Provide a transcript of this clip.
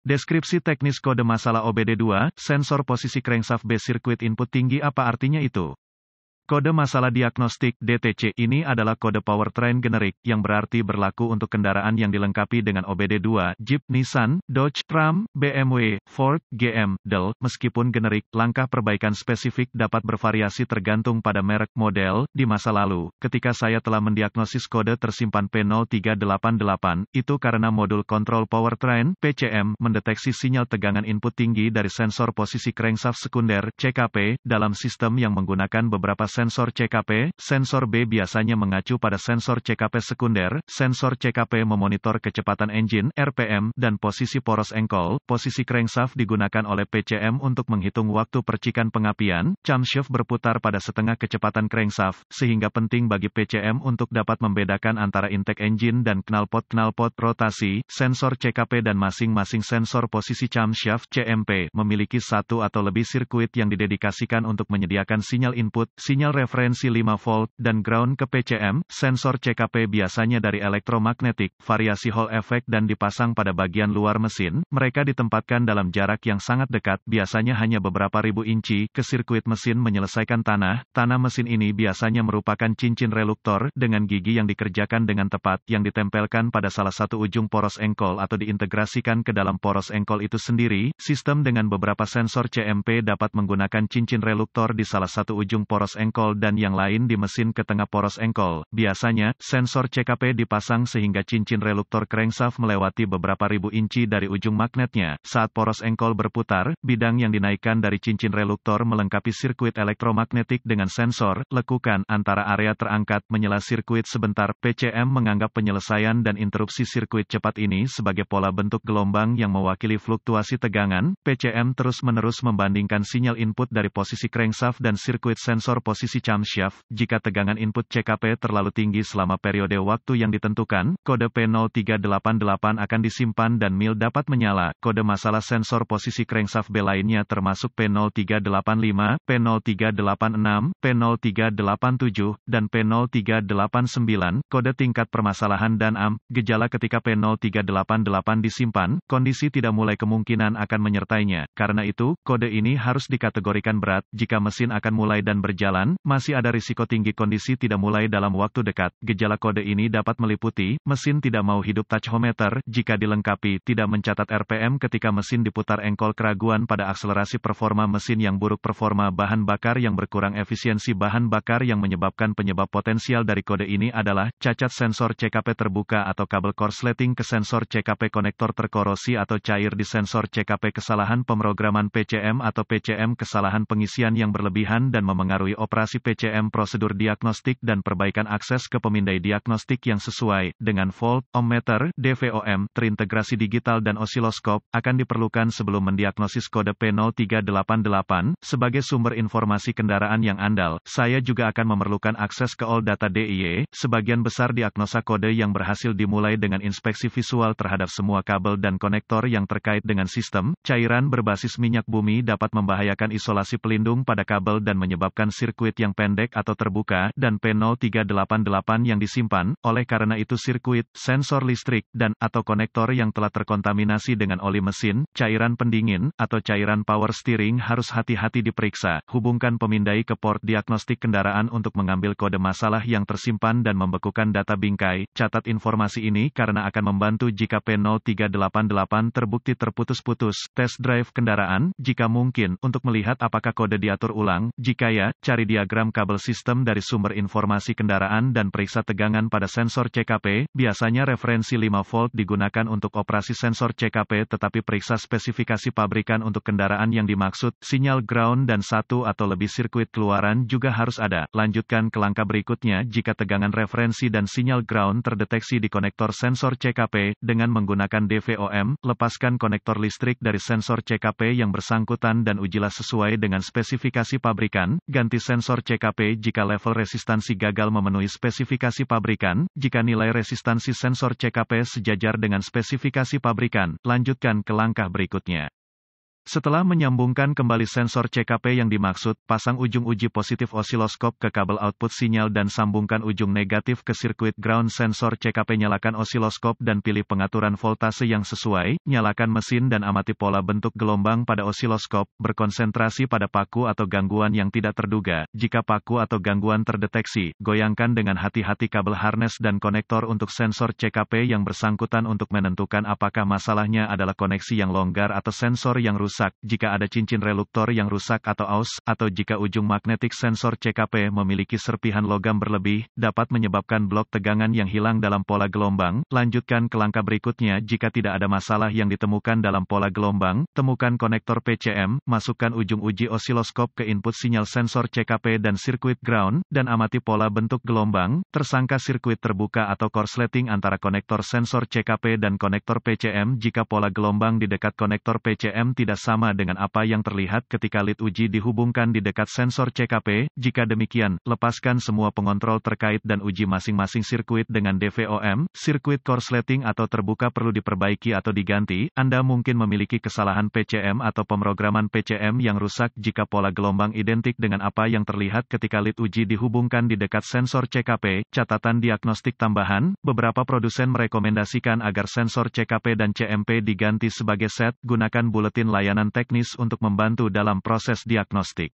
Deskripsi teknis kode masalah OBD2, sensor posisi crankshaft base circuit input tinggi apa artinya itu? Kode masalah diagnostik (DTC) ini adalah kode powertrain generik, yang berarti berlaku untuk kendaraan yang dilengkapi dengan OBD2, Jeep, Nissan, Dodge, Ram, BMW, Ford, GM, Dell. Meskipun generik, langkah perbaikan spesifik dapat bervariasi tergantung pada merek model. Di masa lalu, ketika saya telah mendiagnosis kode tersimpan P0388, itu karena modul kontrol powertrain (PCM) mendeteksi sinyal tegangan input tinggi dari sensor posisi crankshaft sekunder (CKP) dalam sistem yang menggunakan beberapa sensor CKP. Sensor B biasanya mengacu pada sensor CKP sekunder. Sensor CKP memonitor kecepatan engine (RPM) dan posisi poros engkol. Posisi crankshaft digunakan oleh PCM untuk menghitung waktu percikan pengapian. Camshaft berputar pada setengah kecepatan crankshaft, sehingga penting bagi PCM untuk dapat membedakan antara intake engine dan knalpot rotasi. Sensor CKP dan masing-masing sensor posisi camshaft (CMP) memiliki satu atau lebih sirkuit yang didedikasikan untuk menyediakan sinyal input, sinyal referensi 5 volt, dan ground ke PCM. Sensor CKP biasanya dari elektromagnetik, variasi Hall effect dan dipasang pada bagian luar mesin. Mereka ditempatkan dalam jarak yang sangat dekat, biasanya hanya beberapa ribu inci, ke sirkuit mesin menyelesaikan tanah. Tanah mesin ini biasanya merupakan cincin reluktor, dengan gigi yang dikerjakan dengan tepat, yang ditempelkan pada salah satu ujung poros engkol atau diintegrasikan ke dalam poros engkol itu sendiri. Sistem dengan beberapa sensor CMP dapat menggunakan cincin reluktor di salah satu ujung poros engkol dan yang lain di mesin ke tengah poros engkol. Biasanya, sensor CKP dipasang sehingga cincin reluktor crankshaft melewati beberapa ribu inci dari ujung magnetnya. Saat poros engkol berputar, bidang yang dinaikkan dari cincin reluktor melengkapi sirkuit elektromagnetik dengan sensor. Lekukan antara area terangkat menyela sirkuit sebentar. PCM menganggap penyelesaian dan interupsi sirkuit cepat ini sebagai pola bentuk gelombang yang mewakili fluktuasi tegangan. PCM terus-menerus membandingkan sinyal input dari posisi crankshaft dan sirkuit sensor posisi camshaft. Jika tegangan input CKP terlalu tinggi selama periode waktu yang ditentukan, kode P0388 akan disimpan dan mil dapat menyala. Kode masalah sensor posisi crankshaft B lainnya termasuk P0385, P0386, P0387, dan P0389. Kode tingkat permasalahan dan AM. Gejala ketika P0388 disimpan, kondisi tidak mulai kemungkinan akan menyertainya. Karena itu, kode ini harus dikategorikan berat. Jika mesin akan mulai dan berjalan, masih ada risiko tinggi kondisi tidak mulai dalam waktu dekat. Gejala kode ini dapat meliputi, mesin tidak mau hidup tachometer, jika dilengkapi, tidak mencatat RPM ketika mesin diputar engkol, keraguan pada akselerasi, performa mesin yang buruk, performa bahan bakar yang berkurang, efisiensi bahan bakar. Yang menyebabkan penyebab potensial dari kode ini adalah, cacat sensor CKP terbuka atau kabel korsleting ke sensor CKP, konektor terkorosi atau cair di sensor CKP, kesalahan pemrograman PCM atau PCM, kesalahan pengisian yang berlebihan dan memengaruhi operasi PCM. Prosedur diagnostik dan perbaikan akses ke pemindai diagnostik yang sesuai dengan volt, ohmmeter, DVOM, terintegrasi digital dan osiloskop akan diperlukan sebelum mendiagnosis kode P0388 sebagai sumber informasi kendaraan yang andal. Saya juga akan memerlukan akses ke all data DIY. Sebagian besar diagnosa kode yang berhasil dimulai dengan inspeksi visual terhadap semua kabel dan konektor yang terkait dengan sistem. Cairan berbasis minyak bumi dapat membahayakan isolasi pelindung pada kabel dan menyebabkan sirkuit yang pendek atau terbuka, dan P0388 yang disimpan. Oleh karena itu sirkuit, sensor listrik, dan atau konektor yang telah terkontaminasi dengan oli mesin, cairan pendingin, atau cairan power steering harus hati-hati diperiksa. Hubungkan pemindai ke port diagnostik kendaraan untuk mengambil kode masalah yang tersimpan dan membekukan data bingkai. Catat informasi ini karena akan membantu jika P0388 terbukti terputus-putus. Test drive kendaraan, jika mungkin, untuk melihat apakah kode diatur ulang. Jika ya, cari diagram kabel sistem dari sumber informasi kendaraan dan periksa tegangan pada sensor CKP. Biasanya referensi 5 volt digunakan untuk operasi sensor CKP, tetapi periksa spesifikasi pabrikan untuk kendaraan yang dimaksud. Sinyal ground dan satu atau lebih sirkuit keluaran juga harus ada. Lanjutkan ke langkah berikutnya. Jika tegangan referensi dan sinyal ground terdeteksi di konektor sensor CKP dengan menggunakan DVOM, lepaskan konektor listrik dari sensor CKP yang bersangkutan dan ujilah sesuai dengan spesifikasi pabrikan. Ganti sensor CKP jika level resistansi gagal memenuhi spesifikasi pabrikan. Jika nilai resistansi sensor CKP sejajar dengan spesifikasi pabrikan, lanjutkan ke langkah berikutnya. Setelah menyambungkan kembali sensor CKP yang dimaksud, pasang ujung uji positif osiloskop ke kabel output sinyal dan sambungkan ujung negatif ke sirkuit ground sensor CKP. Nyalakan osiloskop dan pilih pengaturan voltase yang sesuai, nyalakan mesin dan amati pola bentuk gelombang pada osiloskop, berkonsentrasi pada paku atau gangguan yang tidak terduga. Jika paku atau gangguan terdeteksi, goyangkan dengan hati-hati kabel harness dan konektor untuk sensor CKP yang bersangkutan untuk menentukan apakah masalahnya adalah koneksi yang longgar atau sensor yang rusak. Jika ada cincin reluktor yang rusak atau aus, atau jika ujung magnetik sensor CKP memiliki serpihan logam berlebih, dapat menyebabkan blok tegangan yang hilang dalam pola gelombang. Lanjutkan ke langkah berikutnya. Jika tidak ada masalah yang ditemukan dalam pola gelombang, temukan konektor PCM, masukkan ujung uji osiloskop ke input sinyal sensor CKP dan sirkuit ground, dan amati pola bentuk gelombang. Tersangka sirkuit terbuka atau korsleting antara konektor sensor CKP dan konektor PCM. Jika pola gelombang di dekat konektor PCM tidak sama dengan apa yang terlihat ketika lead uji dihubungkan di dekat sensor CKP. Jika demikian, lepaskan semua pengontrol terkait dan uji masing-masing sirkuit dengan DVOM. Sirkuit korsleting atau terbuka perlu diperbaiki atau diganti. Anda mungkin memiliki kesalahan PCM atau pemrograman PCM yang rusak jika pola gelombang identik dengan apa yang terlihat ketika lead uji dihubungkan di dekat sensor CKP. Catatan diagnostik tambahan, beberapa produsen merekomendasikan agar sensor CKP dan CMP diganti sebagai set. Gunakan buletin layanan teknis untuk membantu dalam proses diagnostik.